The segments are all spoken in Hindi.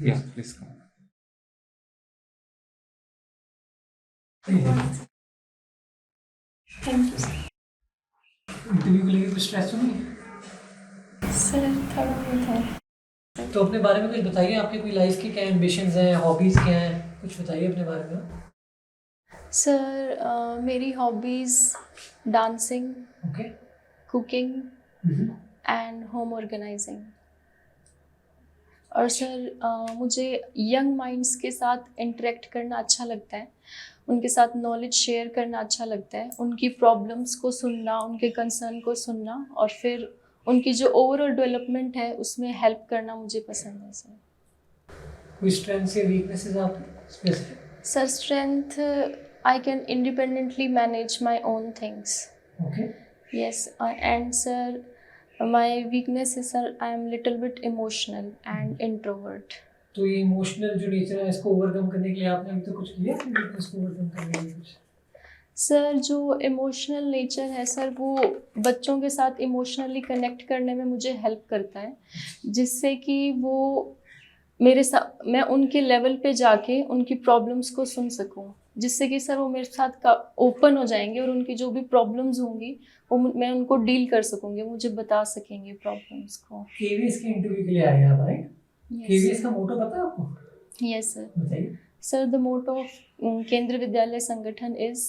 Yes, please come. Thank you interview के लिए कुछ स्ट्रेस तो नहीं? सर, थोड़ा बहुत है। तो अपने बारे में कुछ बताइए, आपकी कोई लाइफ की क्या एम्बिशंस हैं, हॉबीज़ क्या हैं, कुछ बताइए अपने बारे में। सर, मेरी hobbies dancing, okay. Cooking and home organizing. और सर, मुझे यंग माइंड्स के साथ इंटरेक्ट करना अच्छा लगता है, उनके साथ नॉलेज शेयर करना अच्छा लगता है, उनकी प्रॉब्लम्स को सुनना, उनके कंसर्न को सुनना और फिर उनकी जो ओवरऑल डेवलपमेंट है उसमें हेल्प करना मुझे पसंद है सर। कोई स्ट्रेंथ्स या वीकनेसेस आप specific? Sir, strength, I can independently manage my own things. Okay. Yes, and sir, my weakness is sir, I am little bit emotional and introvert. तो ये इमोशनल जो नेचर है इसको ओवरकम करने के लिए आपने अभी तक कुछ किया है, वीकनेस को ओवरकम करने के लिए कुछ? सर, जो इमोशनल नेचर है सर, वो बच्चों के साथ इमोशनली कनेक्ट करने में मुझे हेल्प करता है, जिससे कि वो मेरे साथ, मैं उनके लेवल पे जाके उनकी प्रॉब्लम्स को सुन सकूं, जिससे कि सर वो मेरे साथ का ओपन हो जाएंगे और उनकी जो भी प्रॉब्लम्स होंगी वो मैं उनको डील कर सकूंगी, मुझे बता सकेंगे प्रॉब्लम्स को। केवीएस के इंटरव्यू के लिए आए हैं आप, राइट? केवीएस का मोटो पता है आपको? Yes sir. बताइए। Sir, the motto of Kendriya Vidyalaya Sangathan is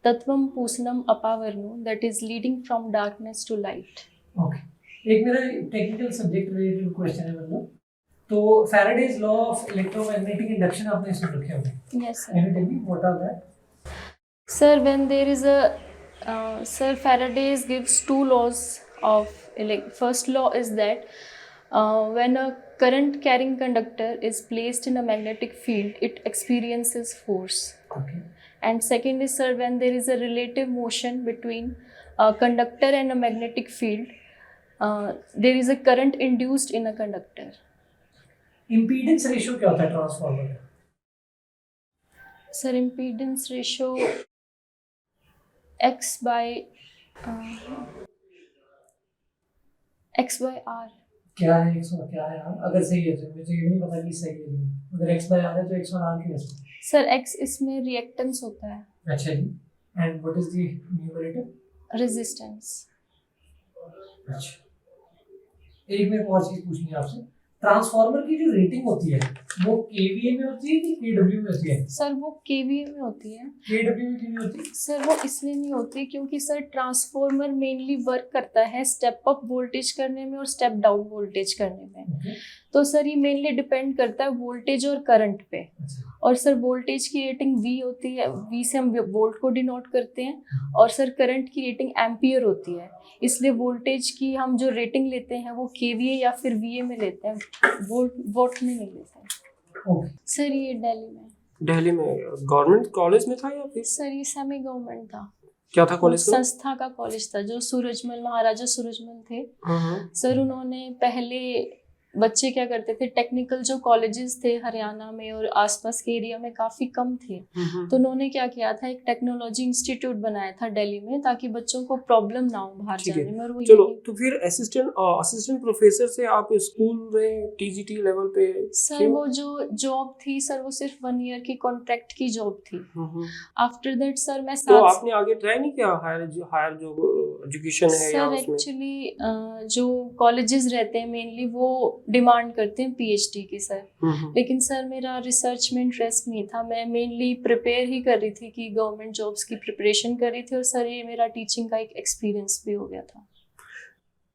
तत्वम पूसनम अपावरनु, that is leading from darkness to light. Okay. एक मेरा टेक्निकल सब्जेक्ट रिलेटेड क्वेश्चन है, मतलब तो Faraday's law of electromagnetic induction आपने सुन रखे होंगे? Yes sir. Can you tell me what are that? Sir, when there is a Faraday's gives two laws of first law is that when a current carrying conductor is placed in a magnetic field, it experiences force. Okay. And second is, sir, when there is a relative motion between a conductor and a magnetic field, there is a current induced in a conductor. Impedance ratio क्या होता है ट्रांसफार्मर का? Sir, impedance ratio X by R. क्या है x और क्या है r? अगर सही है तो मुझे ये नहीं पता कि सही है नहीं। अगर x by r है तो x और r की वैसे? सर, X इसमें रिएक्टेंस होता है। अच्छा जी। And what is the numerator? Resistance. अच्छा। एक मेरे को और चीज पूछनी है आपसे, ट्रांसफार्मर की जो रेटिंग होती है वो केवीए में होती है कि केडब्ल्यू में होती है? सर, वो केवीए में होती है। केडब्ल्यू में क्यों नहीं होती? सर, वो इसलिए नहीं होती क्योंकि सर ट्रांसफार्मर मेनली वर्क करता है स्टेप अप वोल्टेज करने में और स्टेप डाउन वोल्टेज करने में। Okay. तो सर ये मेनली डिपेंड करता है वोल्टेज और करंट पे। अच्छा। और सर वोल्टेज की रेटिंग V होती है, V से हम वोल्ट को डिनोट करते हैं, और सर करंट की रेटिंग एम्पियर होती है। इसलिए वोल्टेज की हम जो रेटिंग लेते हैं वो केवीए या फिर VA में लेते हैं, वोल्ट में नहीं लेते हैं। ओके। सर, ये दिल्ली में गवर्नमेंट कॉलेज में था या फिर? सर, ये सेमी गवर्नमेंट था। क्या था कॉलेज का? संस्था का कॉलेज था, जो सूरजमल, महाराजा सूरजमल थे। सर, उन्होंने पहले बच्चे क्या करते थे, टेक्निकल जो कॉलेजेस थे हरियाणा में और आसपास के एरिया में काफ़ी कम थे, तो उन्होंने क्या किया था, एक टेक्नोलॉजी इंस्टीट्यूट बनाया था दिल्ली में, ताकि बच्चों को प्रॉब्लम ना हो बाहर जाने में। और वो चलो, तो फिर असिस्टेंट प्रोफेसर से आप स्कूल में टीजीटी लेवल पे? सर, वो जो जॉब थी सर, वो सिर्फ 1 ईयर की कॉन्ट्रैक्ट की जॉब थी। आफ्टर दैट सर मैं तो आपने आगे ट्राई नहीं किया हायर जो एजुकेशन है सर, या उसमें? एक्चुअली जो कॉलेजेस रहते हैं मेनली वो डिमांड करते हैं पीएचडी की सर। लेकिन सर मेरा रिसर्च में इंटरेस्ट नहीं था, मैं मेनली प्रिपेयर ही कर रही थी कि गवर्नमेंट जॉब्स की प्रिपरेशन कर रही थी, और सर ये मेरा टीचिंग का एक एक्सपीरियंस भी हो गया था।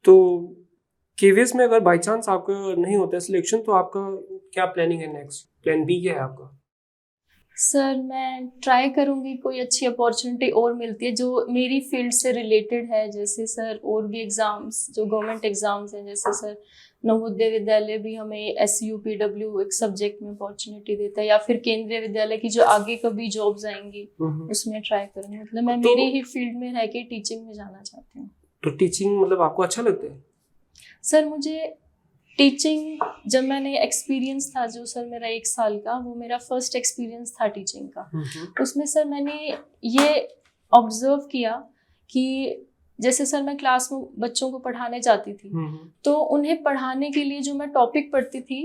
तो केवीएस में अगर बाई चांस आपका नहीं होता सिलेक्शन, तो आपका क्या प्लानिंग है? नेक्स्ट प्लान बी क्या है आपका? सर, मैं ट्राई करूँगी कोई अच्छी अपॉर्चुनिटी और मिलती है जो मेरी फील्ड से रिलेटेड है, जैसे सर और भी एग्ज़ाम्स जो गवर्नमेंट एग्ज़ाम्स हैं, जैसे सर नवोदय विद्यालय भी हमें SUPW एक सब्जेक्ट में अपॉर्चुनिटी देता है, या फिर केंद्रीय विद्यालय की जो आगे कभी जॉब्स आएंगी उसमें ट्राई करूँगी। मतलब मैं मेरी ही फील्ड में रह के टीचिंग में जाना चाहती हूँ। तो टीचिंग मतलब आपको अच्छा लगता है? सर, मुझे टीचिंग, जब मैंने एक्सपीरियंस था जो सर मेरा 1 साल का, वो मेरा फर्स्ट एक्सपीरियंस था टीचिंग का। उसमें सर मैंने ये ऑब्जर्व किया कि जैसे सर मैं क्लास में बच्चों को पढ़ाने जाती थी, तो उन्हें पढ़ाने के लिए जो मैं टॉपिक पढ़ती थी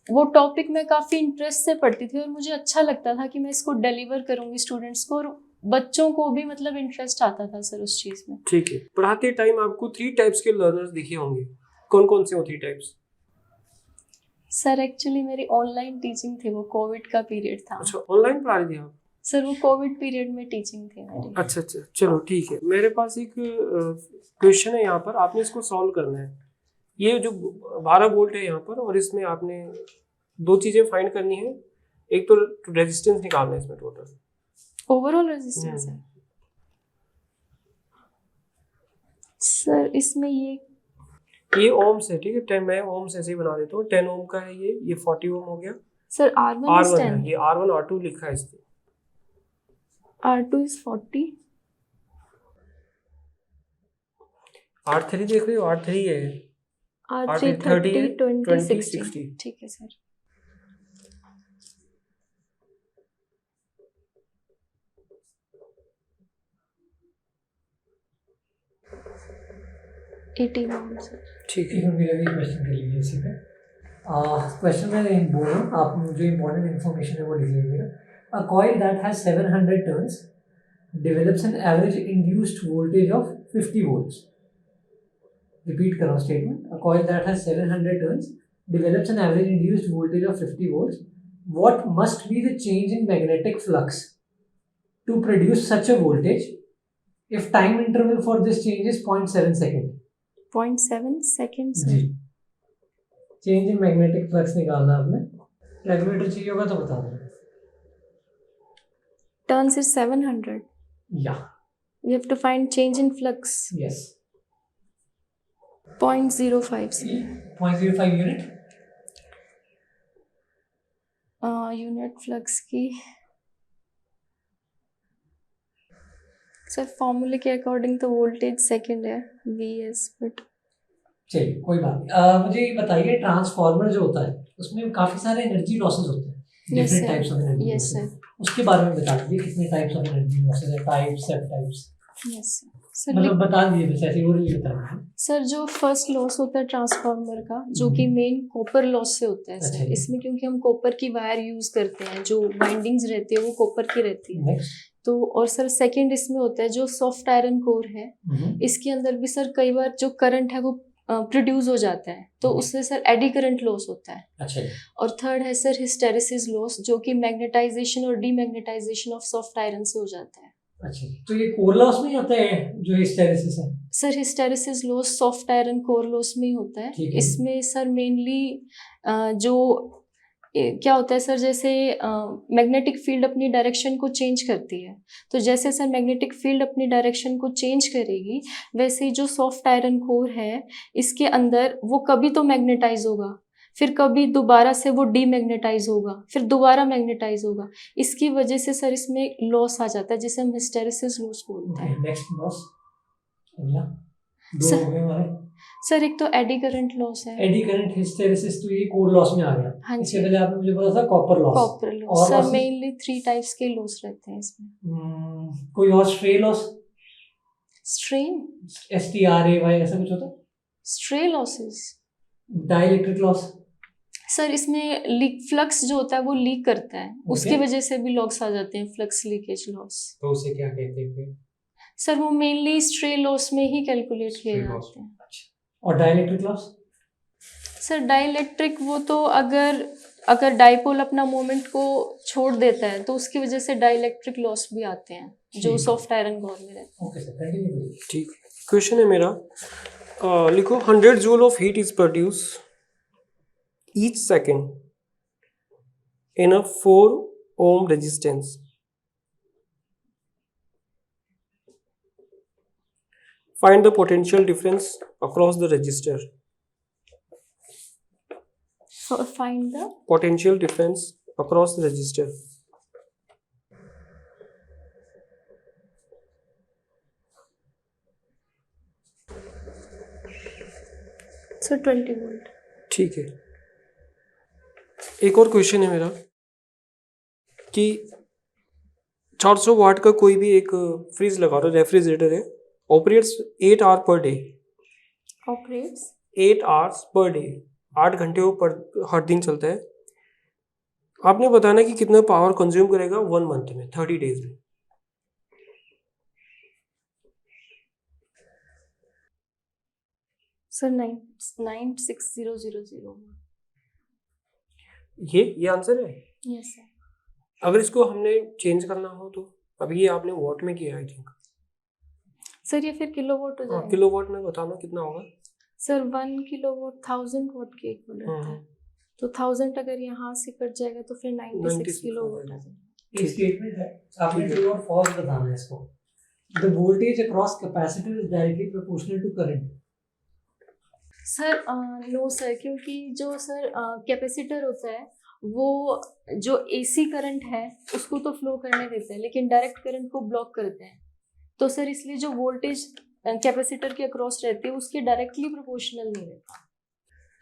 वो टॉपिक मैं काफ़ी इंटरेस्ट से पढ़ती थी और मुझे अच्छा लगता था कि मैं इसको डिलीवर करूँगी स्टूडेंट्स को, और बच्चों को भी मतलब इंटरेस्ट आता था सर उस चीज़ में। ठीक है। पढ़ाते टाइम आपको 3 टाइप्स के लर्नर्स दिखे होंगे, कौन कौन से वो 3 टाइप्स? सर एक्चुअली मेरी ऑनलाइन टीचिंग थी, वो कोविड का पीरियड था। अच्छा, ऑनलाइन पढ़ा रही थी आप? सर वो कोविड पीरियड में टीचिंग थी मेरी। अच्छा अच्छा, चलो ठीक है। मेरे पास एक क्वेश्चन है यहाँ पर, आपने इसको सॉल्व करना है। ये जो 12 वोल्ट है यहाँ पर, और इसमें आपने 2 चीज़ें फाइंड करनी है। एक तो रेजिस्टेंस निकालना है इसमें टोटल, ओवरऑल रेजिस्टेंस है सर। इसमें ये ओम्स है, ठीक है। 10 मैं ओम्स ऐसे ही बना देता हूँ। 10 ओम का है ये 40 ओम हो गया। सर R1 is R1 है, 10, ये R1 R2 लिखा है इसमें। R2 is 40, R3 देख रहे हो? R3 है, R3 30 है, 30 20 20 60। 60। ठीक है सर। सर ठीक है। ठीक है, मेरा भी क्वेश्चन कर लीजिए इसी पे। क्वेश्चन में बोल रहा हूँ, आप जो इम्पोर्टेंट इन्फॉर्मेशन है वो लिख लीजिएगा। A coil that has 700 turns develops an average induced voltage of 50 volts. Repeat कर रहा हूँ statement. A coil that has 700 turns develops an average induced voltage of 50 volts. What must be the change in magnetic flux to produce such a voltage if time interval for this change is 0.7 second? 0.7 seconds जी, sir. Change in magnetic flux निकालना आपने। कैलकुलेटर चाहिए होगा तो बता दो। Turns is 700. या We have to find change in flux. Yes 0.05 sir. 0.05 unit. Unit flux की सर फॉर्मूले के अकॉर्डिंग तो वोल्टेज सेकंड है Vs, बट चलिए कोई बात नहीं। मुझे ये बताइए, ट्रांसफार्मर जो होता है उसमें काफी सारे एनर्जी लॉसेस होते हैं, Yes, different sir. Types of energy Yes, losses. उसके बारे में बता दीजिए, कितने टाइप्स ऑफ एनर्जी लॉसेस है, टाइप्स, सब टाइप्स, यस सर। मतलब बता दीजिए बस ऐसे और नहीं बताइए। सर जो फर्स्ट लॉस होता है ट्रांसफार्मर का, जो कि मेन कॉपर लॉस से होता है अच्छा सर। जी। इसमें क्योंकि हम कॉपर की वायर यूज करते हैं, जो वाइंडिंग्स रहती है वो कॉपर की रहती है। नेक्स्ट। तो और सर सेकंड इसमें होता है जो सॉफ्ट आयरन कोर है, इसके अंदर भी सर कई बार जो करंट है वो प्रोड्यूस हो जाता है, तो उससे सर एडी करंट लॉस होता है। अच्छा जी। और थर्ड है सर हिस्टेरिसिस लॉस, जो कि मैग्नेटाइजेशन और डीमैग्नेटाइजेशन ऑफ सॉफ्ट आयरन से हो जाता है। अच्छा जी, तो ये कोर लॉस में ही होता है जो हिस्टेरिसिस है? Sir hysteresis loss soft iron core loss में ही होता है। ठीक है। इसमें सर मेनली जो क्या होता है सर, जैसे मैग्नेटिक फील्ड अपनी डायरेक्शन को चेंज करती है, तो जैसे सर मैग्नेटिक फील्ड अपनी डायरेक्शन को चेंज करेगी, वैसे ही जो सॉफ्ट आयरन कोर है इसके अंदर वो कभी तो मैग्नेटाइज होगा, फिर कभी दोबारा से वो डीमैग्नेटाइज होगा, फिर दोबारा मैग्नेटाइज होगा। इसकी वजह से सर इसमें लॉस आ जाता है, जिसे हम हिस्टेरिसिस लॉस बोलते हैं। नेक्स्ट लॉस अगला दो सर- हो गए हमारे। सर एक तो एडी करंट लॉस है। एडी करंट, हिस्टेरिसिस, तो ये कोर लॉस में आ गया। हाँ इससे जी। पहले आपने मुझे बोला था कॉपर लॉस। कॉपर लॉस और सर losses? मेनली 3 टाइप्स के लॉस रहते हैं इसमें। कोई और स्ट्रे लॉस, स्ट्रेन, STRAY ऐसा कुछ होता है? Stray losses dielectric loss? Sir इसमें लीक फ्लक्स जो होता है वो लीक करता है, उसकी Okay. वजह से भी लॉस आ जाते हैं, फ्लक्स लीकेज लॉस। तो उसे क्या कहते हैं फिर? सर वो मेनली स्ट्रे लॉस में ही कैलकुलेट किए Stray loss. जाते हैं। और डाइलेक्ट्रिक लॉस? सर डाइलेक्ट्रिक वो तो अगर डाइपोल अपना मोमेंट को छोड़ देता है तो उसकी वजह से डाइलेक्ट्रिक लॉस भी आते हैं, जो ठीक। सॉफ्ट आयरन कोर में रहते हैं। ओके सर, कंटिन्यू करिए। ठीक। क्वेश्चन है मेरा, लिखो 100 joule of heat is produce each second in a 4 ohm resistance. Find the potential difference across the resistor. Find the Potential difference across the resistor. Sir 20 volt. ठीक है। एक और क्वेश्चन है मेरा कि 400 वाट का कोई भी एक फ्रिज लगा रहा, रेफ्रिजरेटर है, operates 8 hour per day. Operates 8 hours per day, 8 घंटे वो पर हर दिन चलता है। आपने बताना कि कितना पावर कंज्यूम करेगा 1 मंथ में, 30 डेज में। सर 96000। ये आंसर है। Yes sir. अगर इसको हमने चेंज करना हो तो, अभी ये आपने वॉट में किया आई थिंक। सर ये फिर किलोवाट हो हाँ, जाएगा। किलोवाट में बताना कितना होगा। सर 1 किलोवाट 1000 वाट के इक्विवेलेंट है। हम्म, तो 1000 अगर यहाँ से कट जाएगा तो फिर 96 96 किलोवाट आ होगा। जाएगा। एक स्टेटमेंट है, आपने ठीक है। ट्रू और फॉल्स बताना है इसको। The voltage across capacitor is directly proportional to current. Sir no sir, क्योंकि जो सर कैपेसिटर होता है वो जो एसी करंट है उसको तो फ्लो करने देते हैं, लेकिन डायरेक्ट करंट को ब्लॉक करते हैं। तो सर इसलिए जो वोल्टेज कैपेसिटर के अक्रॉस रहती है उसके डायरेक्टली प्रोपोर्शनल नहीं रहता।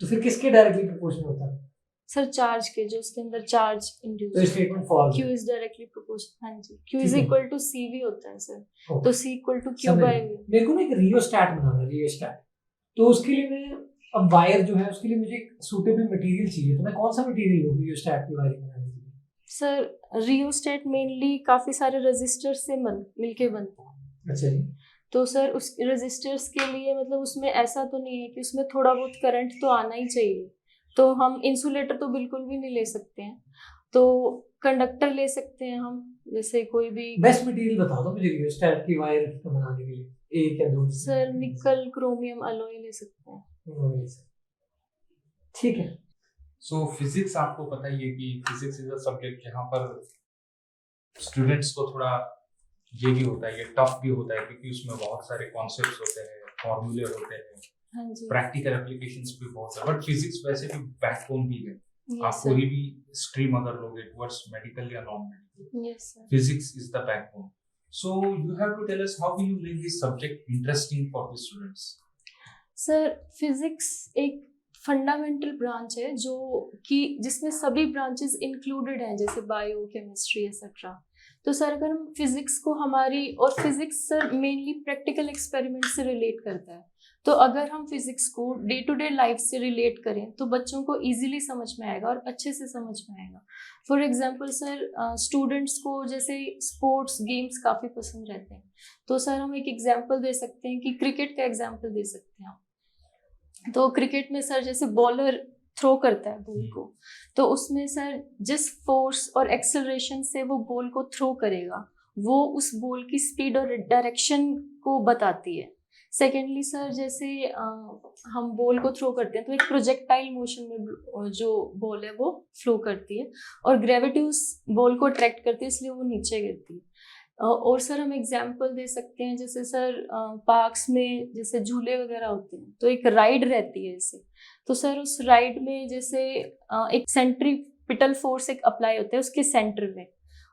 तो फिर किसके डायरेक्टली प्रोपोर्शनल होता है? सर चार्ज के, जो उसके अंदर चार्ज तो इंड्यूस स्टेटमेंट फॉल्स Q है। Is directly proportional. हाँ जी, Q ठीक इज है। इक्वल टू CV होता है सर। ओके, तो C इक्वल टू Q समझ बाय गया। V। मेरे को ना एक रियोस्टैट बनाना है, रियोस्टैट। तो उसके लिए मैं, अब वायर जो है उसके लिए मुझे एक सूटेबल मटेरियल चाहिए, तो मैं कौन सा मटेरियल लूँ रियोस्टैट की वायरिंग बनाने के लिए? सर रियोस्टेट मेनली काफी सारे रेजिस्टर से मिलके बनता है। अच्छा जी। तो सर उस रेजिस्टर्स के लिए मतलब उसमें ऐसा तो नहीं है कि उसमें थोड़ा बहुत करंट तो आना ही चाहिए। तो हम इंसुलेटर तो बिल्कुल भी नहीं ले सकते हैं, तो कंडक्टर ले सकते हैं हम, जैसे कोई भी। बेस्ट मटेरियल बता दो मुझे रियोस्टैट की वायर बनाने के लिए, एक या दो। सर निकल क्रोमियम अलॉय ले सकते हैं। ठीक है। सो फिजिक्स आपको पता ही है कि फिजिक्स इज अ सब्जेक्ट जहाँ पर स्टूडेंट्स को थोड़ा ये भी होता है, ये टफ भी होता है, क्योंकि उसमें बहुत सारे कॉन्सेप्ट्स होते हैं, फॉर्मूले होते हैं, हाँ जी। प्रैक्टिकल एप्लीकेशंस भी बहुत है। बट फिजिक्स वैसे भी बैकबोन भी है। आप यस कोई सर। भी स्ट्रीम अगर लोगे टुवर्ड्स मेडिकल या non medical, yes sir. Physics is the backbone. So you have to tell us how will you make this subject interesting for the students. Sir physics एक फंडामेंटल ब्रांच है जो कि जिसमें सभी ब्रांचेस इंक्लूडेड हैं, जैसे बायो, केमिस्ट्री एक्सेट्रा। तो सर अगर हम फिजिक्स को हमारी, और physics sir mainly practical experiment से रिलेट करता है, तो अगर हम फिजिक्स को डे टू डे लाइफ से रिलेट करें तो बच्चों को इजीली समझ में आएगा और अच्छे से समझ में आएगा। फॉर एग्जांपल सर स्टूडेंट्स को जैसे स्पोर्ट्स गेम्स काफ़ी पसंद रहते हैं, तो सर हम एक एग्जांपल दे सकते हैं कि क्रिकेट का एग्जांपल दे सकते हैं हम। तो क्रिकेट में सर जैसे बॉलर थ्रो करता है बॉल को, तो उसमें सर जिस फोर्स और एक्सेलरेशन से वो बॉल को थ्रो करेगा वो उस बॉल की स्पीड और डायरेक्शन को बताती है। सेकेंडली सर जैसे हम बॉल को थ्रो करते हैं तो एक प्रोजेक्टाइल मोशन में जो बॉल है वो फ्लो करती है, और ग्रेविटी उस बॉल को अट्रैक्ट करती है, इसलिए वो नीचे गिरती है। और सर हम एग्जांपल दे सकते हैं, जैसे सर पार्क्स में जैसे झूले वगैरह होते हैं तो एक राइड रहती है ऐसे, तो सर उस राइड में जैसे एक सेंट्रीपिटल फोर्स एक अप्लाई होता है उसके सेंटर में।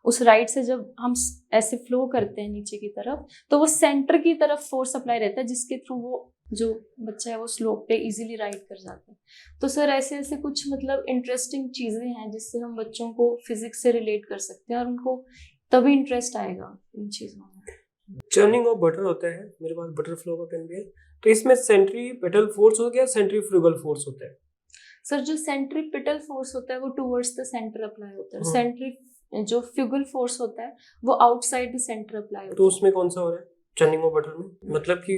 उस राइड से जब हम ऐसे फ्लो करते हैं नीचे की तरफ तो वो सेंटर की तरफ फोर्स अप्लाई रहता है, जिसके थ्रू वो जो बच्चा है वो स्लोप पे इजीली राइड कर जाता है। तो सर ऐसे ऐसे कुछ मतलब इंटरेस्टिंग चीज़ें हैं जिससे हम बच्चों को फिजिक्स से रिलेट कर सकते हैं और उनको तभी इंटरेस्ट आएगा इन चीज़ों में। चर्निंग ऑफ बटर होता है, मेरे पास बटर फ्लो का पेन भी है, तो इसमें सेंट्रीपिटल फोर्स हो गया, सेंट्रीफ्यूगल फोर्स होता है। सर जो सेंट्रीपिटल फोर्स होता है वो टुवर्ड्स द सेंटर अप्लाई होता है, हाँ। सेंट्री जो फ्यूगल फोर्स होता है वो आउटसाइड द सेंटर अप्लाई होता तो है। उसमें कौन सा हो रहा है चर्निंग ऑफ बटर में? मतलब कि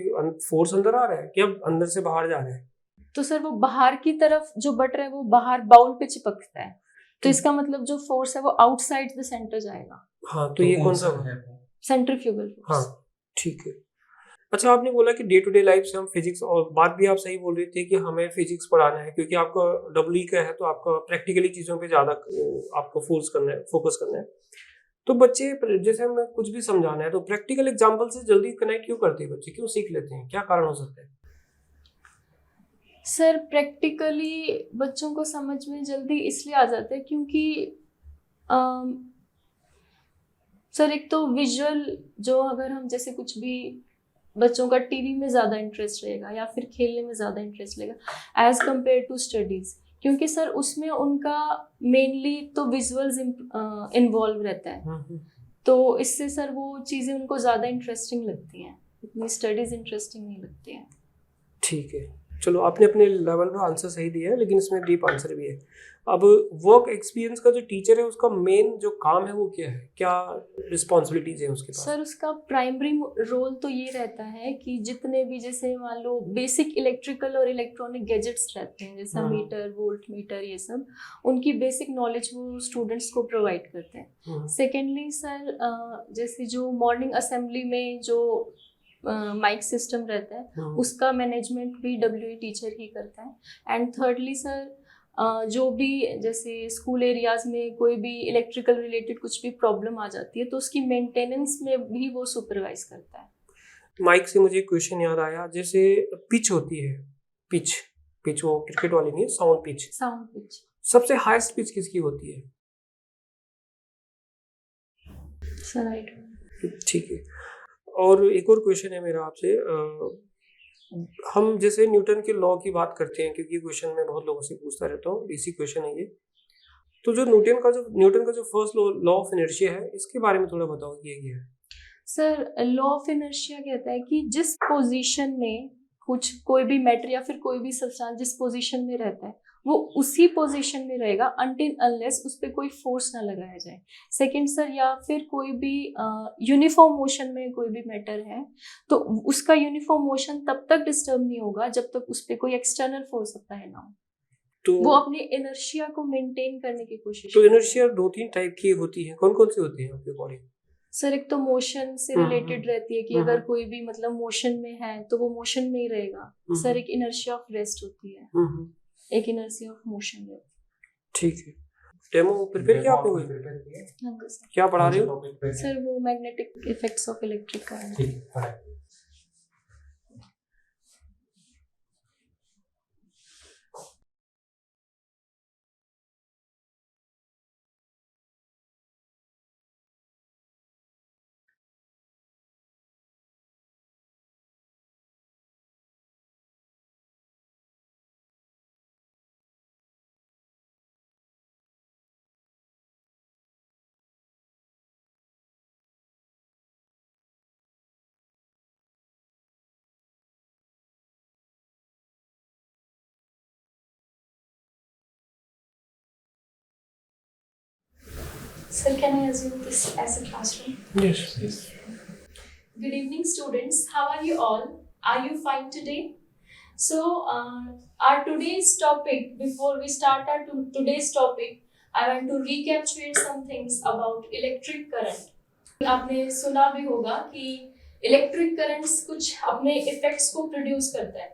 फोर्स अंदर आ रहा है कि अब अंदर से बाहर जा रहा है? तो सर वो बाहर की तरफ जो बटर है वो बाहर बाउल पे चिपकता है, तो इसका मतलब जो फोर्स है वो आउटसाइड द सेंटर जाएगा। हाँ, तो ये कौन सा है? Centrifugal force. हाँ, ठीक है। अच्छा, आपने बोला कि डे टू डे लाइफ से हम फिजिक्स, और बात भी आप सही बोल रही थी कि हमें फिजिक्स पढ़ाना है क्योंकि आपका डब्ल्यू का है तो आपका प्रैक्टिकली चीज़ों पे ज़्यादा आपको फोकस करना है। तो बच्चे जैसे हमें कुछ भी समझाना है तो प्रैक्टिकल एग्जाम्पल से जल्दी कनेक्ट क्यों करते हैं बच्चे, क्यों सीख लेते हैं, क्या कारण हो सकता है? सर प्रैक्टिकली बच्चों को समझ में जल्दी इसलिए आ जाता है क्योंकि सर एक तो विजुअल, जो अगर हम जैसे कुछ भी बच्चों का टीवी में ज़्यादा इंटरेस्ट रहेगा या फिर खेलने में ज़्यादा इंटरेस्ट रहेगा एज कम्पेयर टू स्टडीज़, क्योंकि सर उसमें उनका मेनली तो विजुअल्स इन्वॉल्व रहता है, तो इससे सर वो चीज़ें उनको ज़्यादा इंटरेस्टिंग लगती हैं, इतनी स्टडीज़ इंटरेस्टिंग नहीं लगती हैं। ठीक है, चलो आपने अपने लेवल पर आंसर सही दिया है, लेकिन इसमें डीप आंसर भी है। अब वर्क एक्सपीरियंस का जो टीचर है उसका मेन जो काम है वो क्या है, क्या रिस्पॉन्सिबिलिटीज है उसके पास? सर उसका प्राइमरी रोल तो ये रहता है कि जितने भी जैसे मान लो बेसिक इलेक्ट्रिकल और इलेक्ट्रॉनिक गैजेट्स रहते हैं जैसा मीटर वोल्ट मीटर ये सब, उनकी बेसिक नॉलेज वो स्टूडेंट्स को प्रोवाइड करते हैं। सेकेंडली सर जैसे जो मॉर्निंग असेंबली में जो माइक सिस्टम रहता है उसका मैनेजमेंट भी डब्ल्यूई टीचर ही करता है। एंड थर्डली सर जो भी जैसे स्कूल एरियाज में कोई भी इलेक्ट्रिकल रिलेटेड कुछ भी प्रॉब्लम आ जाती है तो उसकी मेंटेनेंस में भी वो सुपरवाइज करता है। माइक से मुझे एक क्वेश्चन याद आया, जैसे पिच होती है, पिच पिच वो क्रिकेट वाली नहीं, साउंड पिच, सबसे हाईएस्ट पिच किसकी होती है? Sir I don't. ठीक है। और एक और क्वेश्चन है मेरा आपसे, हम जैसे न्यूटन के लॉ की बात करते हैं, क्योंकि क्वेश्चन मैं बहुत लोगों से पूछता रहता हूँ, बेसिक क्वेश्चन है ये। तो जो न्यूटन का जो फर्स्ट लॉ ऑफ इनर्शिया है, इसके बारे में थोड़ा बताओ कि ये क्या है? सर लॉ ऑफ इनर्शिया कहता है कि जिस पोजीशन में कोई भी मैटर या फिर कोई भी सब्सटेंस जिस पोजीशन में रहता है वो उसी पोजीशन में रहेगा अनटिल अनलेस उस पर कोई फोर्स ना लगाया जाए। सेकंड सर, या फिर कोई भी यूनिफॉर्म मोशन में कोई भी मैटर है तो उसका यूनिफॉर्म मोशन तब तक डिस्टर्ब नहीं होगा जब तक उस पर कोई एक्सटर्नल फोर्स अप्लाई ना हो। तो वो अपने इनर्शिया को मेंटेन करने की कोशिश तो इनर्शिया 2-3 टाइप की होती है, कौन कौन सी होती है आपके अकॉर्डिंग? सर एक तो मोशन से रिलेटेड रहती है कि अगर कोई भी मतलब मोशन में है तो वो मोशन में ही रहेगा। सर एक इनर्शिया ऑफ रेस्ट होती है, एक इनर्शिया ऑफ मोशन रहती है। ठीक है। डेमो प्रिपेयर किया आपने कोई? हाँ सर। क्या पढ़ा रहे हो? सर वो magnetic effects of electric current. ठीक है, पढ़ाइए। Sir, can I assume this as a classroom? Yes. Good evening, students. How are you all? Are you fine today? So, our today's topic, before we start our today's topic, I want to recapitulate some things about electric current. आपने सुना भी होगा कि इलेक्ट्रिक करंट्स कुछ अपने इफेक्ट्स को प्रोड्यूस करता है।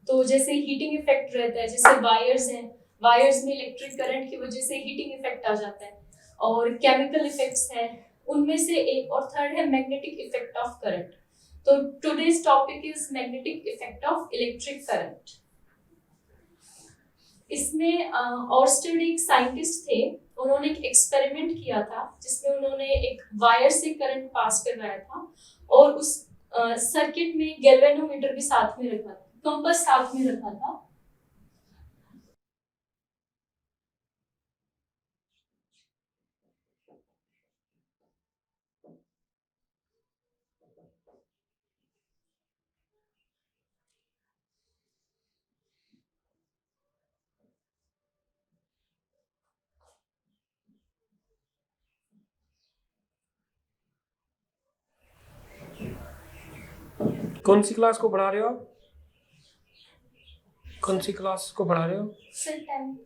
तो जैसे हीटिंग इफेक्ट रहता है, जैसे वायर्स हैं, वायर्स में इलेक्ट्रिक करंट की वजह से हीटिंग इफेक्ट आ जाता है। और केमिकल इफेक्ट्स हैं, उनमें से एक और थर्ड है मैग्नेटिक इफेक्ट ऑफ करंट। तो today's topic is magnetic effect of electric current. इसमें ऑर्स्टेड एक साइंटिस्ट थे, उन्होंने एक एक्सपेरिमेंट किया था जिसमें उन्होंने एक वायर से करंट पास करवाया था और उस सर्किट में गैल्वेनोमीटर भी साथ में रखा था, कंपास साथ में रखा था। कौन सी क्लास को पढ़ा रहे हो आप? कौन सी क्लास को पढ़ा रहे हो? सर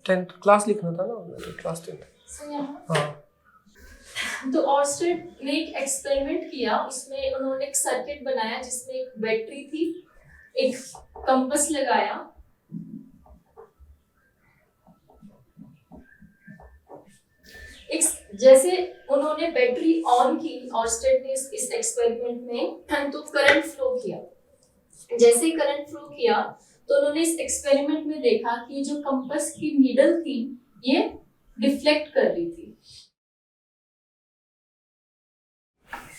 10th क्लास लिखना था ना, क्लास 10th। सर यहाँ हाँ। तो ऑर्स्टेड ने एक एक्सपेरिमेंट किया, उसमें उन्होंने एक सर्किट बनाया जिसमें एक बैटरी थी, एक कंपास लगाया, एक जैसे उन्होंने बैटरी ऑन की ऑर्स्टेड ने इस एक्सपेरिमेंट में, तो करंट फ्लो किया। जैसे करंट फ्लो किया तो उन्होंने इस एक्सपेरिमेंट में देखा कि जो कंपास की नीडल थी ये डिफ्लेक्ट कर रही थी।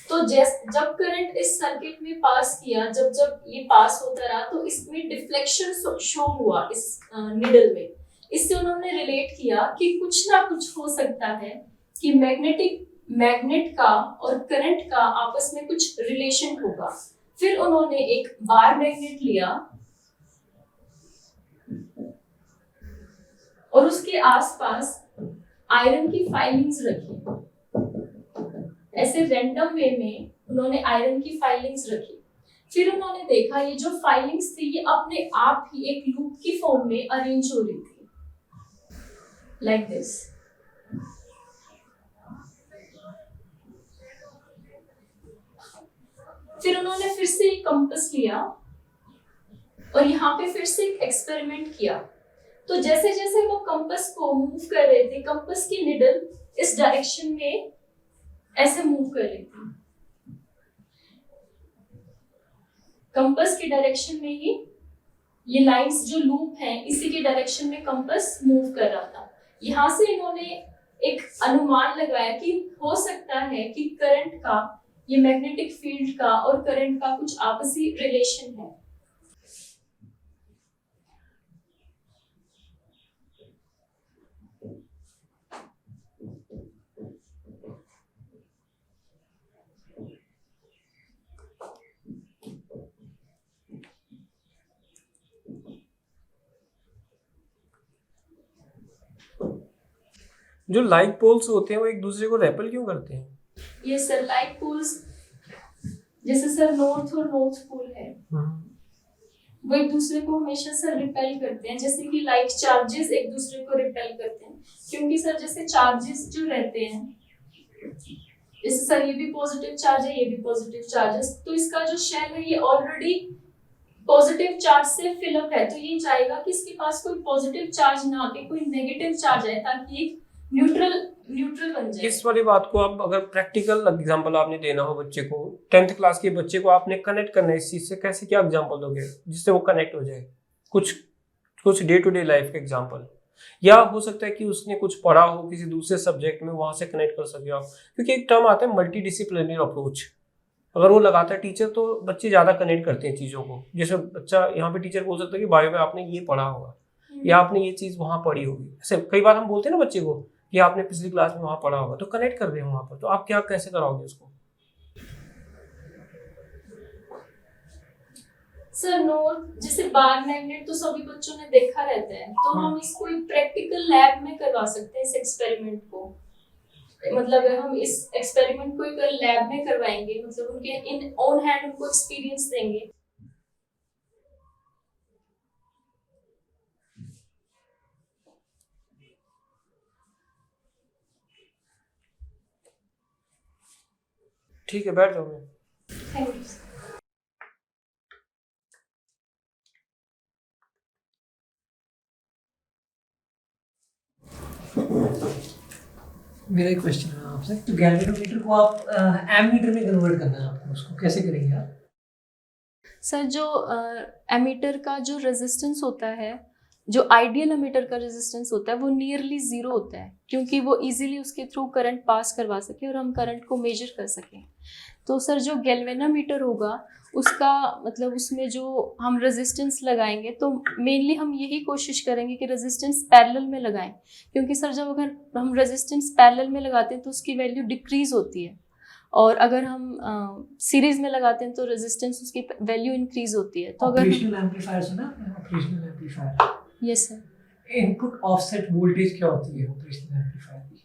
तो जब करंट इस सर्किट में पास किया, जब ये पास होता रहा तो इसमें डिफ्लेक्शन शो हुआ इस नीडल में। इससे उन्होंने रिलेट किया कि कुछ ना कुछ हो सकता है कि मैग्नेट का और करंट का आपस में कुछ रिलेशन होगा। फिर उन्होंने एक बार मैग्नेट लिया और उसके आसपास आयरन की फाइलिंग्स रखी। ऐसे रैंडम वे में उन्होंने आयरन की फाइलिंग्स रखी। फिर उन्होंने देखा ये जो फाइलिंग्स थी ये अपने आप ही एक लूप की फॉर्म में अरेंज हो रही थी, लाइक दिस। फिर उन्होंने फिर से एक कंपास लिया और यहाँ पे फिर से एक एक्सपेरिमेंट किया। तो जैसे जैसे वो कंपास को मूव कर रहे थे, कंपास की निडल इस डायरेक्शन में ऐसे मूव कर रही थी। कंपास की डायरेक्शन में ही ये लाइंस जो लूप हैं इसी के डायरेक्शन में कंपास मूव कर रहा था। यहाँ से इन्होंने एक अनुमान लगाया कि हो सकता है कि करंट का, ये मैग्नेटिक फील्ड का और करंट का कुछ आपसी रिलेशन है। जो लाइक पोल्स होते हैं वो एक दूसरे को रेपल क्यों करते हैं? ये सर लाइक पोल्स, जैसे सर नॉर्थ और नॉर्थ पोल है, वो एक दूसरे को हमेशा सर रिपेल करते हैं, जैसे कि लाइक चार्जेस एक दूसरे को रिपेल करते हैं। क्योंकि सर जैसे चार्जेस जो रहते हैं, जैसे सर ये भी पॉजिटिव चार्ज है, ये भी पॉजिटिव चार्ज है, तो इसका जो शेल है ये ऑलरेडी पॉजिटिव चार्ज से फिल अप है। तो ये चाहेगा कि इसके पास कोई पॉजिटिव चार्ज ना आके कोई नेगेटिव चार्ज आए, ताकि एक न्यूट्रल बन जाए। इस वाली बात को आप अगर प्रैक्टिकल एग्जांपल आपने देना हो बच्चे को, 10th क्लास के बच्चे को आपने कनेक्ट करना है इस चीज से, कैसे क्या एग्जांपल दोगे जिससे वो कनेक्ट हो जाए? कुछ डे टू डे लाइफ के एग्जांपल, या हो सकता है कि उसने कुछ पढ़ा हो किसी दूसरे सब्जेक्ट में, वहां से कनेक्ट कर सके आप। क्योंकि एक टर्म आता है मल्टी डिसिप्लिनरी अप्रोच, अगर वो लगाता है टीचर तो बच्चे ज्यादा कनेक्ट करते हैं चीजों को। जैसे बच्चा यहाँ पे टीचर बोल सकता है कि बायो में आपने ये पढ़ा होगा या आपने ये चीज वहां पढ़ी होगी। ऐसे कई बार हम बोलते हैं ना बच्चे को कि आपने पिछली क्लास में वहां पढ़ा होगा, तो कनेक्ट कर रहे हैं वहां पर। तो आप क्या कैसे कराओगे उसको? सर नॉर्थ जैसे बार मैग्नेट तो सभी बच्चों ने देखा रहता है, तो हम इसको एक प्रैक्टिकल लैब में करवा सकते हैं इस एक्सपेरिमेंट को। मतलब हम इस एक्सपेरिमेंट को एक लैब में करवाएंगे, मतलब उनके इन ऑन हैंड उनको एक्सपीरियंस देंगे। ठीक है, बैठ जाओ। Thank you. मेरा एक क्वेश्चन है आपसे, तो गैल्वेनोमीटर को आप एमीटर में कन्वर्ट करना है आपको, उसको कैसे करेंगे आप? सर जो एमीटर का जो रेजिस्टेंस होता है, जो आइडियल एमीटर का रेजिस्टेंस होता है वो नियरली जीरो होता है, क्योंकि वो इजीली उसके थ्रू करंट पास करवा सके और हम करंट को मेजर कर सकें। तो सर जो गैल्वेनोमीटर होगा उसका मतलब उसमें जो हम रेजिस्टेंस लगाएंगे, तो मेनली हम यही कोशिश करेंगे कि रेजिस्टेंस पैरेलल में लगाएं, क्योंकि सर जब अगर हम रेजिस्टेंस पैरेलल में लगाते हैं तो उसकी वैल्यू डिक्रीज होती है, और अगर हम सीरीज में लगाते हैं तो रेजिस्टेंस उसकी वैल्यू इंक्रीज होती है। तो अगर ऑपरेशनल एम्पलीफायर सुना आपने? Operational amplifier, yes sir. Input offset voltage क्या होती है ऑपरेशनल एम्पलीफायर की?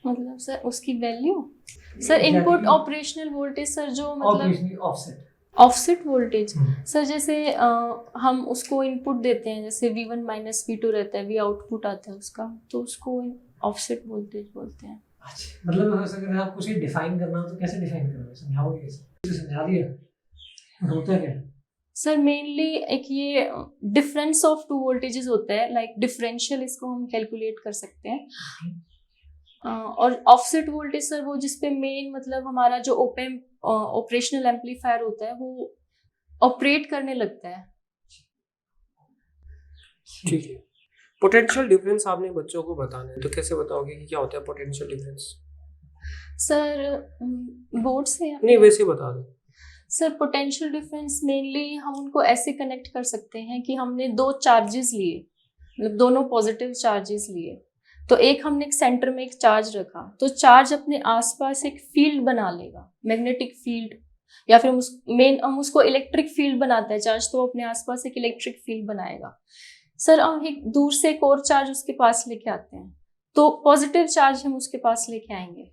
मतलब सर उसकी value, sir input operational voltage sir जो मतलब operational offset offset voltage sir जैसे हम उसको इनपुट देते हैं, जैसे V1 माइनस V2 रहता है, V आउटपुट आता है उसका, तो उसको ऑफसेट वोल्टेज बोलते हैं। अच्छा, मतलब अगर आपको उसे डिफाइन करना हो तो कैसे डिफाइन करोगे, समझाओगे कैसे? समझा दिया होता क्या? सर मेनली एक ये डिफरेंस ऑफ टू वोल्टेजेस होता है, लाइक डिफरेंशियल, इसको हम कैलकुलेट कर सकते हैं। और ऑफसेट वोल्टेज सर वो जिसपे मेन मतलब हमारा जो ऑपरेशनल एम्पलीफायर होता है वो ऑपरेट करने लगता है। ठीक है। पोटेंशियल डिफरेंस आपने बच्चों को बताना है, तो कैसे बताओगे कि क्या होता है पोटेंशियल डिफरेंस? सर बोर्ड से नहीं, वैसे बता दो। सर पोटेंशियल डिफरेंस मेनली हम उनको ऐसे कनेक्ट कर सकते हैं कि हमने दो चार्जेस लिए, मतलब दोनों पॉजिटिव चार्जेस लिए, तो एक हमने एक सेंटर में एक चार्ज रखा, तो चार्ज अपने आसपास एक फील्ड बना लेगा, मैग्नेटिक फील्ड, या फिर हम उसको इलेक्ट्रिक फील्ड बनाता है चार्ज, तो अपने आसपास एक इलेक्ट्रिक फील्ड बनाएगा। सर हम एक दूर से एक और चार्ज उसके पास लेके आते हैं, तो पॉजिटिव चार्ज हम उसके पास लेके आएंगे,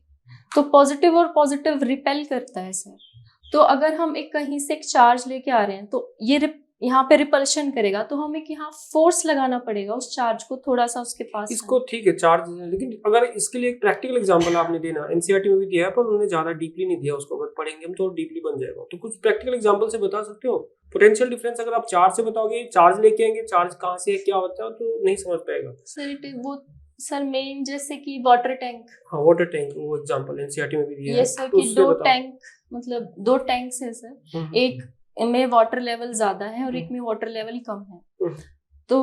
तो पॉजिटिव और पॉजिटिव रिपेल करता है सर। तो अगर हम एक कहीं से एक चार्ज लेके आ रहे हैं तो ये यहाँ पे रिपल्शन करेगा, तो हमें यहाँ फोर्स लगाना पड़ेगा उस चार्ज को थोड़ा सा उसके पास। इसको ठीक है चार्ज, लेकिन अगर इसके लिए एक प्रैक्टिकल एग्जांपल आपने देना, एनसीईआरटी में भी दिया है पर उन्होंने ज्यादा डीपली नहीं दिया उसको, अगर पढ़ेंगे हम तो डीपली बन जाएगा। तो कुछ प्रैक्टिकल एग्जांपल से बता सकते हो पोटेंशियल डिफरेंस? अगर आप चार्ज से बताओगे, चार्ज लेके आएंगे, चार्ज कहाँ से क्या होता है, तो नहीं समझ पाएगा सर वो सर मेन जैसे कि वाटर टैंक। हाँ वाटर टैंक, वो एग्जांपल एनसीईआरटी में भी दिया है। ये सर तो कि उससे दो बताओ। टैंक, मतलब 2 टैंक्स है सर, एक में वाटर लेवल ज्यादा है और एक में वाटर लेवल कम है। तो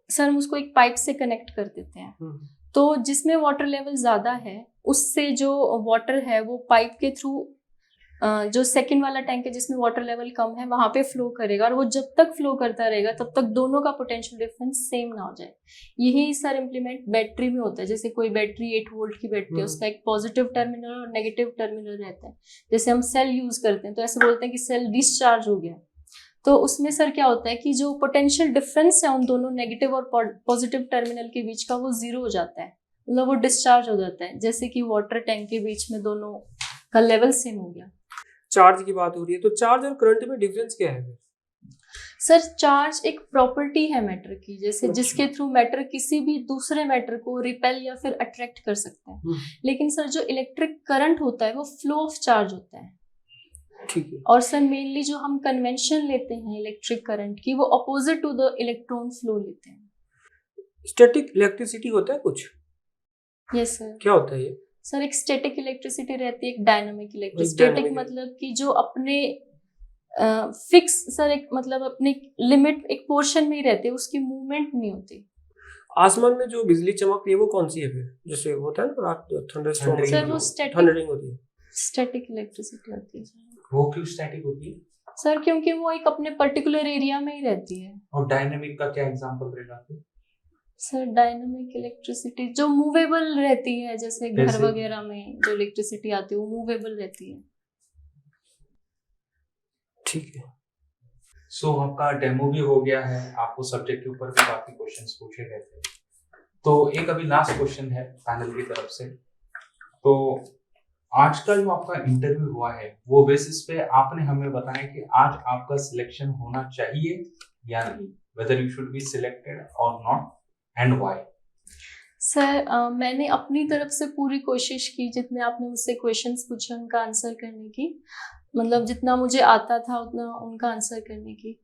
सर हम उसको एक पाइप से कनेक्ट कर देते हैं, तो जिसमें वाटर लेवल ज्यादा है उससे जो वाटर है वो पाइप के थ्रू जो सेकंड वाला टैंक है जिसमें वाटर लेवल कम है वहां पे फ्लो करेगा, और वो जब तक फ्लो करता रहेगा तब तक दोनों का पोटेंशियल डिफरेंस सेम ना हो जाए। यही सर इम्प्लीमेंट बैटरी में होता है। जैसे कोई बैटरी 8 वोल्ट की बैटरी है, उसका एक पॉजिटिव टर्मिनल और नेगेटिव टर्मिनल रहता है। जैसे हम सेल यूज करते हैं तो ऐसे बोलते हैं कि सेल डिस्चार्ज हो गया, तो उसमें सर क्या होता है कि जो पोटेंशियल डिफरेंस है उन दोनों नेगेटिव और पॉजिटिव टर्मिनल के बीच का वो 0 हो जाता है, मतलब वो डिस्चार्ज हो जाता है। जैसे कि वाटर टैंक के बीच में दोनों का लेवल सेम हो गया। चार्ज की बात हो रही है, तो चार्ज और करंट में डिफरेंस क्या है? सर चार्ज एक प्रॉपर्टी है मैटर की, जैसे जिसके थ्रू मैटर किसी भी दूसरे मैटर को रिपेल या फिर अट्रैक्ट कर सकता है। लेकिन सर जो इलेक्ट्रिक करंट होता है वो फ्लो ऑफ चार्ज होता है। ठीक है। और सर मेनली जो हम कन्वेंशन लेते हैं इलेक्ट्रिक करंट की, वो opposite to the electron flow लेते हैं। स्टैटिक इलेक्ट्रिसिटी होता है कुछ? Yes sir. क्या होता है ये? सर एक स्टैटिक इलेक्ट्रिसिटी रहती है, एक डायनामिक इलेक्ट्रिसिटी। स्टैटिक मतलब कि जो अपने फिक्स सर एक मतलब अपने लिमिट एक पोर्शन में ही रहती है, उसकी मूवमेंट नहीं होती। आसमान में जो बिजली चमक रही है वो कौन सी है फिर? जैसे होता है ना रात थंडरस्टॉर्म, सर वो थंडरिंग होती है, स्टैटिक इलेक्ट्रिसिटी होती है। वो क्यों स्टैटिक होती है? सर क्योंकि वो एक अपने पर्टिकुलर एरिया में ही रहती है। और डायनामिक का क्या एग्जांपल रहेगा फिर? सर डायनामिक इलेक्ट्रिसिटी जो मूवेबल रहती है, जैसे घर जैसे? वगैरह में जो इलेक्ट्रिसिटी आती है वो मूवेबल रहती है। ठीक है। सो आपका डेमो भी हो गया है, आपको सब्जेक्ट के ऊपर भी काफी क्वेश्चंस पूछे गए थे। तो एक अभी लास्ट क्वेश्चन है पैनल की तरफ से। तो आज का जो आपका इंटरव्यू हुआ है वो बेसिस पे आपने हमें बताया कि आज आपका सिलेक्शन होना चाहिए या नहीं, whether you should be selected और नॉट एंड व्हाई। सर मैंने अपनी तरफ से पूरी कोशिश की, जितने आपने मुझसे क्वेश्चंस पूछे उनका आंसर करने की, मतलब जितना मुझे आता था उतना उनका आंसर करने की।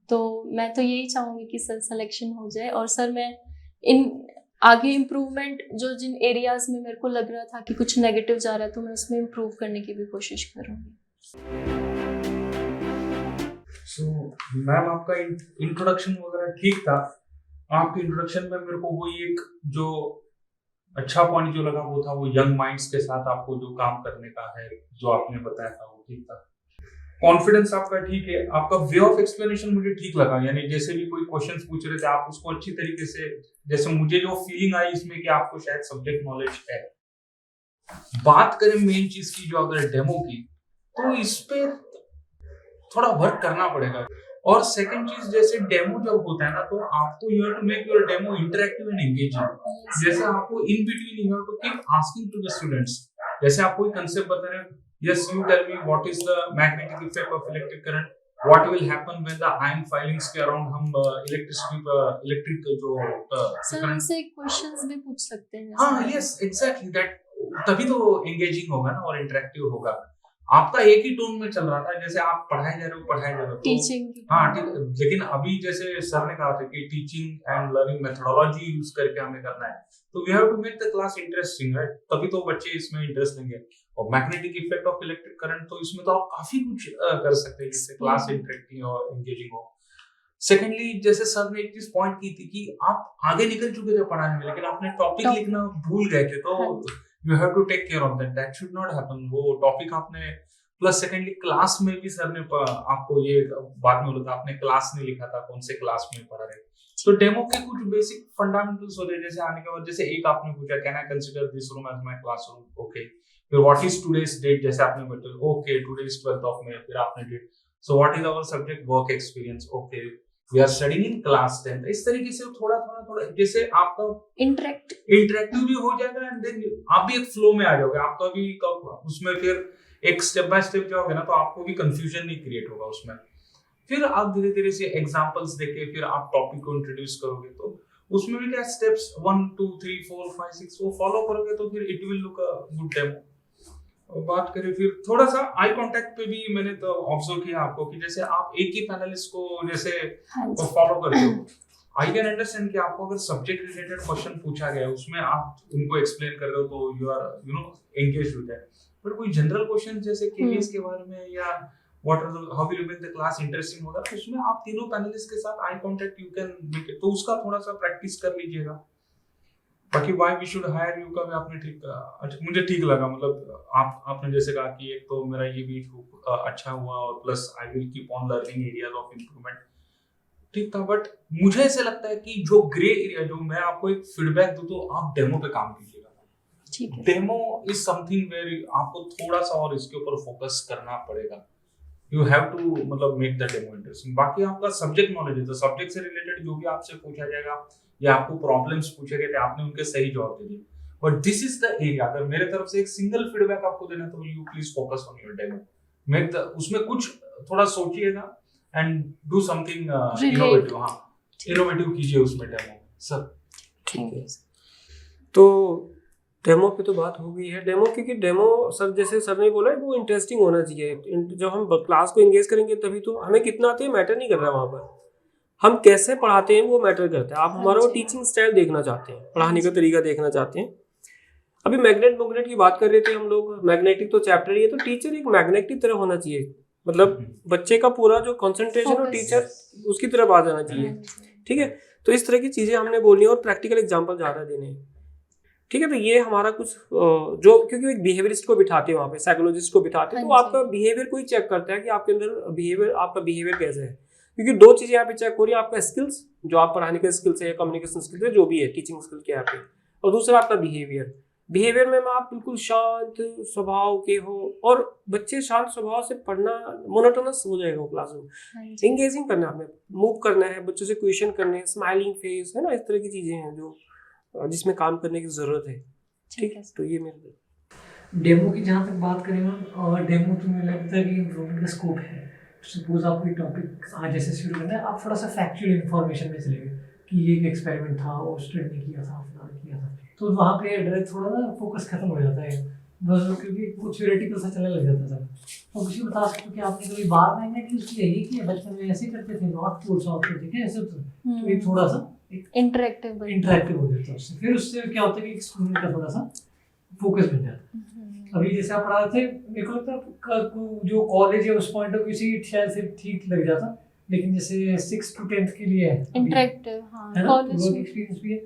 तो मैं तो यही चाहूँगी कि सर सिलेक्शन हो जाए, और सर मैं इन आगे इम्प्रूवमेंट जो जिन एरियाज में मेरे को लग रहा था कि कुछ नेगेटिव जा रहा है तो मैं उसमें इम्प्रूव करने की भी कोशिश करूँगी। सो मैम आपका इंट्रोडक्शन वगैरह ठीक था। आपके इंट्रोडक्शन में मेरे को वही एक जो अच्छा पॉइंट जो लगा वो था वो यंग माइंड्स के साथ आपको जो काम करने का है जो आपने बताया था वो ठीक था। कॉन्फिडेंस आपका ठीक है, आपका वे ऑफ एक्सप्लेनेशन मुझे ठीक लगा, यानी जैसे भी कोई क्वेश्चंस पूछ रहे थे आप उसको अच्छी तरीके से, जैसे मुझे जो फीलिंग आई इसमें कि आपको शायद सब्जेक्ट नॉलेज है। बात करें मेन चीज की जो अगर डेमो की, तो इस पे थोड़ा वर्क करना पड़ेगा। और सेकंड चीज जैसे डेमो जब होता है ना तो आपको you have to make your demo interactive and engaging. जैसे आपको in between you have to keep asking to the students, जैसे आप कोई कांसेप्ट बता रहे हैं, yes you tell me what is the magnetic effect of electric current, what will happen when the ion filings के अराउंड हम इलेक्ट्रिक जो सर उनसे क्वेश्चंस भी पूछ सकते हैं। हाँ यस एग्जैक्टली दैट, तभी तो एंगेजिंग होगा ना और इंटरेक्टिव होगा। आपका एक ही टोन में चल रहा था, जैसे आप पढ़ाए जा रहे हो टीचिंग। हाँ लेकिन अभी जैसे सर ने कहा था कि teaching and learning methodology use करके हमें करना है, तो we have to make the class interesting, right? तभी तो बच्चे इसमें इंटरेस्ट लेंगे। और magnetic effect of electric current, तो इसमें तो आप काफी कुछ कर सकते हैं जिससे क्लास इंटरेक्टिव और एंगेजिंग हो। सेकेंडली जैसे सर ने एक चीज पॉइंट की थी कि आप आगे निकल चुके थे पढ़ाने में लेकिन आपने टॉपिक लिखना भूल गए थे, तो you have to take care of that, that should not happen. वो टॉपिक आपने प्लस सेकेंडली क्लास में भी सर ने आपको ये बाद में बोला था, आपने क्लास नहीं लिखा था कौन से क्लास में पढ़ा रहे। तो डेमो के कुछ बेसिक फंडामेंटल्स होते हैं, जैसे आने के बाद जैसे एक आपने पूछा can I consider this room as my classroom, okay. फिर व्हाट इज टुडेस डेट, जैसे आपने बताया okay today is 12th of May, फिर आपने date. So what is our subject, work experience, okay. We are studying in class 10, इस तरीके से थोड़ा जैसे आपका इंटरेक्टिव भी हो जाएगा एंड देन आप भी एक फ्लो में आ जाओगे, आपका भी उसमें फिर एक स्टेप बाय स्टेप जाओगे ना, तो आपको भी कंफ्यूजन नहीं क्रिएट होगा उसमें। फिर आप धीरे धीरे से एग्जांपल्स देके फिर आप टॉपिक को इंट्रोड्यूस करोगे, तो उसमें भी क्या स्टेप्स 1 2 3 4 5 6 वो फॉलो करोगे, तो फिर it will look a good demo. बात करें फिर थोड़ा सा आई कांटेक्ट पे भी, मैंने तो ऑब्जर्व किया आपको कि जैसे आप एक ही पैनलिस्ट को जैसे फॉलो करते हो, आई कैन अंडरस्टैंड कि आपको अगर सब्जेक्ट रिलेटेड क्वेश्चन पूछा गया है उसमें आप उनको एक्सप्लेन कर रहे हो, तो you are engaged with that. But कोई जनरल क्वेश्चन जैसे केवीएस के बारे में या what are the how will make the class interesting होगा, तो उसमें आप तीनों पैनलिस्ट के साथ eye contact you can make it, तो उसका थोड़ा सा प्रैक्टिस कर लीजिएगा। बाकी why we should hire you का भी आपने ठीक, मुझे ठीक लगा, मतलब आपने जैसे कहा कि एक तो मेरा ये भी अच्छा हुआ और plus I will keep on learning areas of improvement, ठीक था। बट मुझे ऐसे लगता है कि जो ग्रे एरिया, जो मैं आपको एक फीडबैक दूं तो आप डेमो पे काम कीजिएगा। डेमो इज समथिंग वेयर आपको थोड़ा सा और इसके ऊपर फोकस करना पड़ेगा। यू हैव टू मतलब मेक द डेमो इंटरेस्टिंग। बाकी आपका सब्जेक्ट नॉलेज है, तो सब्जेक्ट से रिलेटेड जो भी आपसे पूछा जाएगा या आपको प्रॉब्लम्स पूछे गए थे, आपने उनके सही जवाब दे दिए। But this is the area, अगर मेरे तरफ से एक सिंगल फीडबैक आपको देना तो you please focus on your demo, make the उसमें कुछ थोड़ा सोचिएगा एंड डू समथिंग इनोवेटिव। हाँ, इनोवेटिव कीजिए उसमें डेमो सर। ठीक है, तो डेमो पे तो बात हो गई है। डेमो क्योंकि डेमो सर जैसे सर ने बोला है वो इंटरेस्टिंग होना चाहिए। जब हम क्लास को एंगेज करेंगे तभी तो, हमें कितना आते हैं मैटर नहीं कर रहा, वहाँ पर हम कैसे पढ़ाते हैं वो मैटर करता है। आप हमारा वो टीचिंग स्टाइल देखना चाहते हैं, पढ़ाने का तरीका देखना चाहते हैं। अभी मैग्नेट की बात कर रहे थे हम लोग, मैग्नेटिक तो चैप्टर ही है, तो टीचर एक मैग्नेट की तरह होना चाहिए, मतलब बच्चे का पूरा जो कंसंट्रेशन हो टीचर उसकी तरफ आ जाना चाहिए। ठीक है, तो इस तरह की चीजें हमने बोलनी है और प्रैक्टिकल एग्जांपल ज़्यादा देने हैं। ठीक है, तो ये हमारा कुछ जो, क्योंकि एक बिहेवियरिस्ट को बिठाते हैं वहाँ पे, साइकोलॉजिस्ट को बिठाते हैं, तो आपका बिहेवियर कोई चेक करता है कि आपके अंदर बिहेवियर, आपका बिहेवियर कैसे है। क्योंकि दो चीज़ें यहाँ पे चेक हो रही है, आपका स्किल्स, जो आप पढ़ाने के स्किल्स है, कम्युनिकेशन स्किल्स है, जो भी है टीचिंग स्किल के यहाँ पे, और दूसरा आपका बिहेवियर। बिहेवियर में आप बिल्कुल शांत स्वभाव के हो, और बच्चे शांत स्वभाव से पढ़ना मोनोटोनस हो जाएगा वो क्लासरूम। एंगेजिंग करना है, हमें मूव करना है, बच्चों से क्वेश्चन करने हैं, स्माइलिंग फेस है ना, इस तरह की चीज़ें हैं जो जिसमें काम करने की ज़रूरत है। ठीक है, तो ये मेरे डेमो की जहाँ तक बात करें हम, और डेमो तो मुझे लगता है कि इम्प्रूवमेंट का स्कोप है। सपोज आप कोई टॉपिक आज जैसे शुरू करना है, आप थोड़ा सा फैक्चुअल इन्फॉर्मेशन में चले गए कि ये एक एक्सपेरिमेंट था, वो स्टूडेंट ने किया था, फलाना किया था, तो वहाँ पे डायरेक्ट थोड़ा ना फोकस खत्म हो जाता है बस, क्योंकि वो थ्योरेटिकल सा चलने लग जाता है सब। और किसी बता सकते हो कि आपने कभी बार मैग्नेट यूज़ किया, ये किया बचपन में ऐसे करते थे, नॉट टू सॉल्व करते थे ऐसे, तो ये थोड़ा सा इंटरेक्टिव हो जाता है उससे। फिर उससे क्या होता है कि स्टूडेंट का थोड़ा सा फोकस बन जाता है। अभी जैसे आप पढ़ा रहे थे, मेरे को लगता है जो कॉलेज है उस पॉइंट ऑफ व्यू से शायद फिर ठीक लग जाता, लेकिन जैसे 6 to 10th के लिए है इंटरेक्टिव, हाँ, कॉलेज वर्क एक्सपीरियंस भी है,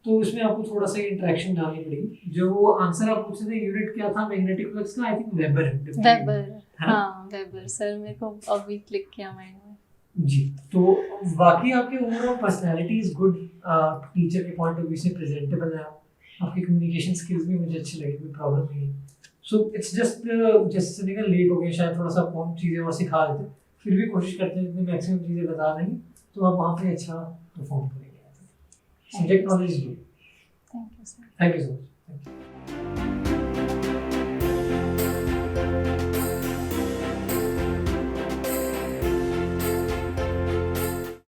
तो उसमें आपको थोड़ा सा इंटरेक्शन डालनी पड़ेगी। जो आंसर आप पूछे थे यूनिट क्या था मैग्नेटिक फ्लक्स का, आई थिंक वेबर, हाँ वेबर सर, मेरे को अभी क्लिक किया माइंड में जी। तो बाकी आपकी overall personality is good, teacher के पॉइंट ऑफ व्यू से प्रेजेंटेबल है, आपकी कम्युनिकेशन स्किल्स भी मुझे अच्छी लगी, कोई प्रॉब्लम नहीं है। सो इट्स जस्ट जैसे निकल लेट हो गए, शायद थोड़ा सा कम चीज़ें और सिखा देते, फिर भी कोशिश करते हैं जितनी मैक्सिमम चीज़ें बता देंगे तो आप वहाँ पे अच्छा परफॉर्म करेंगे। Subject knowledge is good. Thank you sir. Thank you so much.